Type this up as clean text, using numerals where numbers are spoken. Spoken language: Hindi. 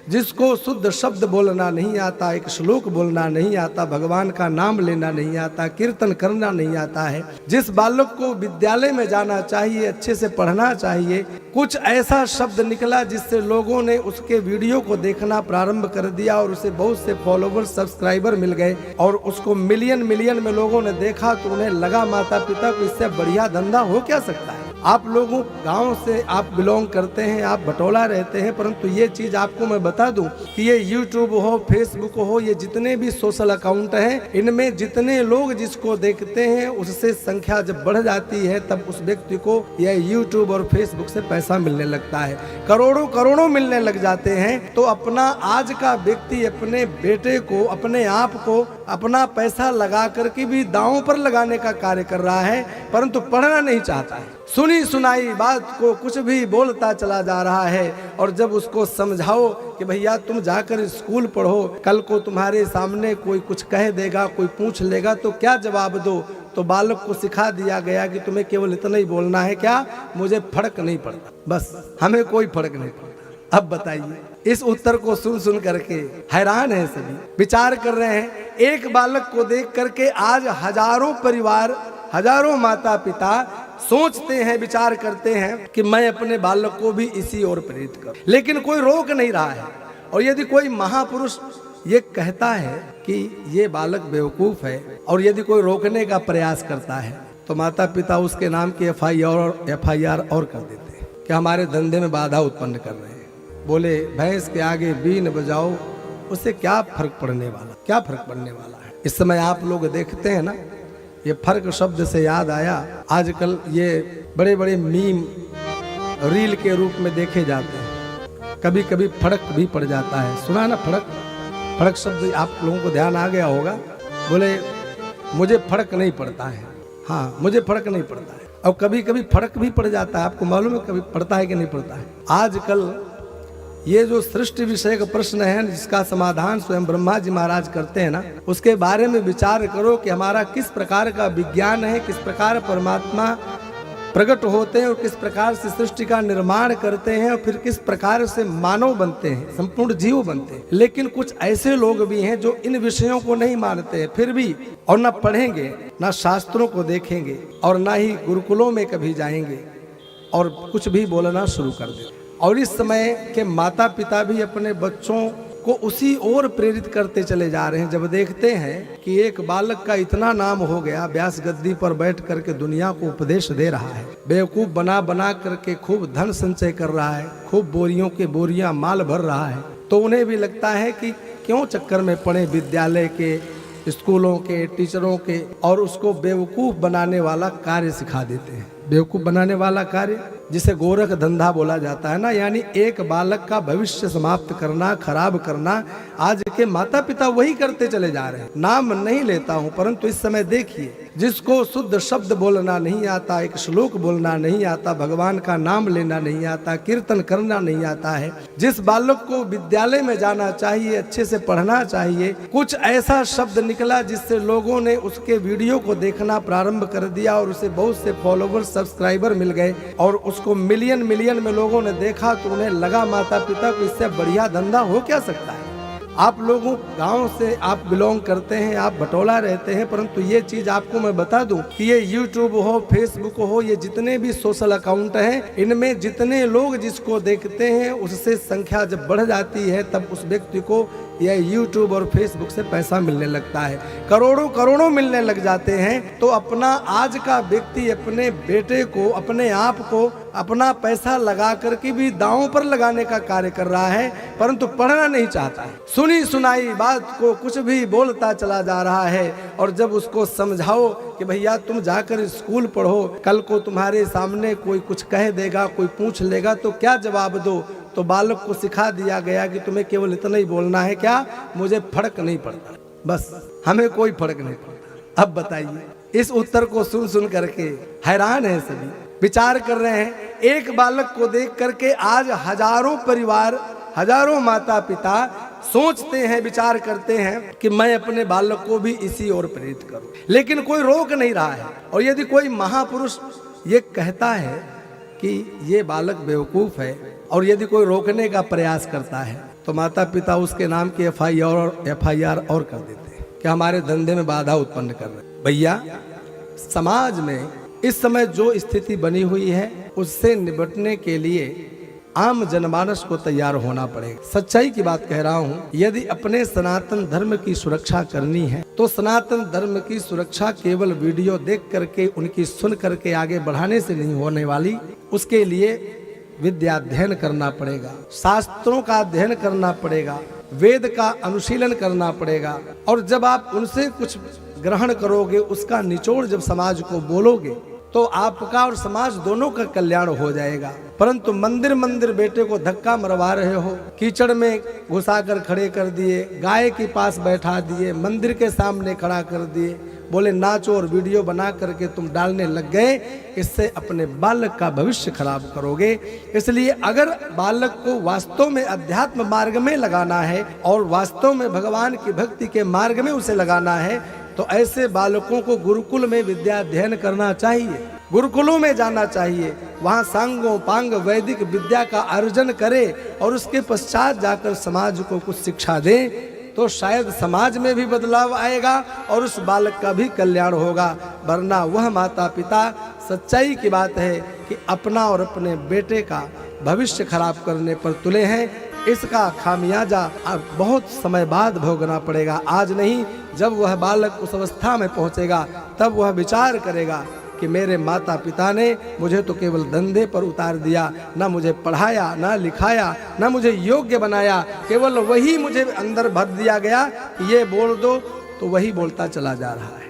जिसको शुद्ध शब्द बोलना नहीं आता, एक श्लोक बोलना नहीं आता, भगवान का नाम लेना नहीं आता, कीर्तन करना नहीं आता है, जिस बालक को विद्यालय में जाना चाहिए, अच्छे से पढ़ना चाहिए, कुछ ऐसा शब्द निकला जिससे लोगों ने उसके वीडियो को देखना प्रारंभ कर दिया और उसे बहुत से फॉलोवर सब्सक्राइबर मिल गए और उसको मिलियन में लोगों ने देखा तो उन्हें लगा माता पिता को इससे बढ़िया धंधा हो क्या सकता है। आप लोगों गांव से आप बिलोंग करते हैं, आप भटोला रहते हैं, परंतु ये चीज आपको मैं बता दूं कि ये यूट्यूब हो, फेसबुक हो, ये जितने भी सोशल अकाउंट हैं, इनमें जितने लोग जिसको देखते हैं उससे संख्या जब बढ़ जाती है तब उस व्यक्ति को यह यूट्यूब और फेसबुक से पैसा मिलने लगता है, करोड़ों मिलने लग जाते हैं। तो अपना आज का व्यक्ति अपने बेटे को, अपने आप को अपना पैसा लगा करके भी दांव पर लगाने का कार्य कर रहा है, परंतु पढ़ना नहीं चाहता है। सुनी सुनाई बात को कुछ भी बोलता चला जा रहा है और जब उसको समझाओ कि भैया तुम जाकर स्कूल पढ़ो, कल को तुम्हारे सामने कोई कुछ कह देगा, कोई पूछ लेगा तो क्या जवाब दो, तो बालक को सिखा दिया गया कि तुम्हें केवल इतना ही बोलना है, क्या मुझे फर्क नहीं पड़ता, बस हमें कोई फर्क नहीं पड़ता। अब बताइए, इस उत्तर को सुन करके हैरान है सभी, विचार कर रहे हैं। एक बालक को देख करके आज हजारों परिवार, हजारों माता पिता सोचते हैं, विचार करते हैं कि मैं अपने बालक को भी इसी ओर प्रेरित करूं, लेकिन कोई रोक नहीं रहा है। और यदि कोई महापुरुष ये कहता है कि ये बालक बेवकूफ है और यदि कोई रोकने का प्रयास करता है तो माता पिता उसके नाम की एफआईआर और कर देते हैं कि हमारे धंधे में बाधा उत्पन्न कर रहे हैं। बोले भैंस के आगे बीन बजाओ, उससे क्या फर्क पड़ने वाला, क्या फर्क पड़ने वाला है। इस समय आप लोग देखते हैं ना, ये फर्क शब्द से याद आया, आजकल ये बड़े बड़े मीम रील के रूप में देखे जाते हैं, कभी कभी फर्क भी पड़ जाता है। सुना ना फर्क शब्द आप लोगों को ध्यान आ गया होगा। बोले मुझे फर्क नहीं पड़ता है, हाँ मुझे फर्क नहीं पड़ता है, और कभी कभी फर्क भी पड़ जाता है। आपको मालूम है कभी पड़ता है कि नहीं पड़ता है। आजकल ये जो सृष्टि विषय का प्रश्न है जिसका समाधान स्वयं ब्रह्मा जी महाराज करते हैं ना, उसके बारे में विचार करो कि हमारा किस प्रकार का विज्ञान है, किस प्रकार परमात्मा प्रकट होते हैं और किस प्रकार से सृष्टि का निर्माण करते हैं और फिर किस प्रकार से मानव बनते हैं, संपूर्ण जीव बनते हैं। लेकिन कुछ ऐसे लोग भी हैं जो इन विषयों को नहीं मानते हैं, फिर भी और न पढ़ेंगे, न शास्त्रों को देखेंगे और न ही गुरुकुलों में कभी जाएंगे और कुछ भी बोलना शुरू कर देंगे। और इस समय के माता पिता भी अपने बच्चों को उसी ओर प्रेरित करते चले जा रहे हैं। जब देखते हैं कि एक बालक का इतना नाम हो गया, व्यास गद्दी पर बैठ करके दुनिया को उपदेश दे रहा है, बेवकूफ बना करके खूब धन संचय कर रहा है, खूब बोरियों के बोरियां माल भर रहा है, तो उन्हें भी लगता है कि क्यों चक्कर में पड़े विद्यालय के, स्कूलों के, टीचरों के, और उसको बेवकूफ बनाने वाला कार्य सिखा देते हैं। बेवकूफ बनाने वाला कार्य जिसे गोरख धंधा बोला जाता है ना, यानी एक बालक का भविष्य समाप्त करना, खराब करना, आज के माता पिता वही करते चले जा रहे हैं। नाम नहीं लेता हूं, परंतु इस समय देखिए, जिसको शुद्ध शब्द बोलना नहीं आता, एक श्लोक बोलना नहीं आता, भगवान का नाम लेना नहीं आता, कीर्तन करना नहीं आता है, जिस बालक को विद्यालय में जाना चाहिए, अच्छे से पढ़ना चाहिए, कुछ ऐसा शब्द निकला जिससे लोगों ने उसके वीडियो को देखना प्रारंभ कर दिया और उसे बहुत से फॉलोवर सब्सक्राइबर मिल गए और उसको मिलियन में लोगों ने देखा तो उन्हें लगा माता पिता को इससे बढ़िया धंधा हो क्या सकता है। आप लोगों गांव से आप बिलोंग करते हैं, आप भटोला रहते हैं, परंतु ये चीज आपको मैं बता दूं कि ये यूट्यूब हो, फेसबुक हो, ये जितने भी सोशल अकाउंट हैं, इनमें जितने लोग जिसको देखते हैं उससे संख्या जब बढ़ जाती है तब उस व्यक्ति को यह यूट्यूब और फेसबुक से पैसा मिलने लगता है, करोड़ों मिलने लग जाते हैं। तो अपना आज का व्यक्ति अपने बेटे को, अपने आप को अपना पैसा लगा करके भी दांव पर लगाने का कार्य कर रहा है, परंतु पढ़ना नहीं चाहता है। सुनी सुनाई बात को कुछ भी बोलता चला जा रहा है और जब उसको समझाओ कि भैया तुम जाकर स्कूल पढ़ो, कल को तुम्हारे सामने कोई कुछ कह देगा, कोई पूछ लेगा तो क्या जवाब दो, तो बालक को सिखा दिया गया कि तुम्हें केवल इतना ही बोलना है, क्या मुझे फर्क नहीं पड़ता, बस हमें कोई फर्क नहीं पड़ता। अब बताइए, इस उत्तर को सुन करके हैरान है सभी, विचार कर रहे हैं। एक बालक को देख करके आज हजारों परिवार, हजारों माता पिता सोचते हैं, विचार करते हैं कि मैं अपने बालक को भी इसी ओर प्रेरित करूं, लेकिन कोई रोक नहीं रहा है। और यदि कोई महापुरुष ये कहता है कि ये बालक बेवकूफ है और यदि कोई रोकने का प्रयास करता है तो माता पिता उसके नाम की FIR और कर देते हैं कि हमारे धंधे में बाधा उत्पन्न कर रहे हैं। भैया, समाज में इस समय जो स्थिति बनी हुई है उससे निपटने के लिए आम जनमानस को तैयार होना पड़ेगा। सच्चाई की बात कह रहा हूँ। यदि अपने सनातन धर्म की सुरक्षा करनी है तो सनातन धर्म की सुरक्षा केवल वीडियो देख करके, उनकी सुन करके आगे बढ़ाने से नहीं होने वाली। उसके लिए विद्या अध्ययन करना पड़ेगा, शास्त्रों का अध्ययन करना पड़ेगा, वेद का अनुशीलन करना पड़ेगा। और जब आप उनसे कुछ ग्रहण करोगे, उसका निचोड़ जब समाज को बोलोगे, तो आपका और समाज दोनों का कल्याण हो जाएगा। परंतु मंदिर मंदिर बेटे को धक्का मरवा रहे हो, कीचड़ में घुसाकर खड़े कर दिए, गाय के पास बैठा दिए, मंदिर के सामने खड़ा कर दिए, बोले नाचो और वीडियो बना करके तुम डालने लग गए। इससे अपने बालक का भविष्य खराब करोगे। इसलिए अगर बालक को वास्तव में अध्यात्म मार्ग में लगाना है और वास्तव में भगवान की भक्ति के मार्ग में उसे लगाना है, तो ऐसे बालकों को गुरुकुल में विद्या अध्ययन करना चाहिए, गुरुकुलों में जाना चाहिए। वहाँ सांगो पांग वैदिक विद्या का अर्जन करे और उसके पश्चात जाकर समाज को कुछ शिक्षा दें, तो शायद समाज में भी बदलाव आएगा और उस बालक का भी कल्याण होगा। वरना वह माता पिता, सच्चाई की बात है कि अपना और अपने बेटे का भविष्य खराब करने पर तुले हैं। इसका खामियाजा अब बहुत समय बाद भोगना पड़ेगा, आज नहीं। जब वह बालक उस अवस्था में पहुंचेगा तब वह विचार करेगा कि मेरे माता पिता ने मुझे तो केवल धंधे पर उतार दिया, ना मुझे पढ़ाया, ना लिखाया, ना मुझे योग्य बनाया। केवल वही मुझे अंदर भर दिया गया कि ये बोल दो, तो वही बोलता चला जा रहा है।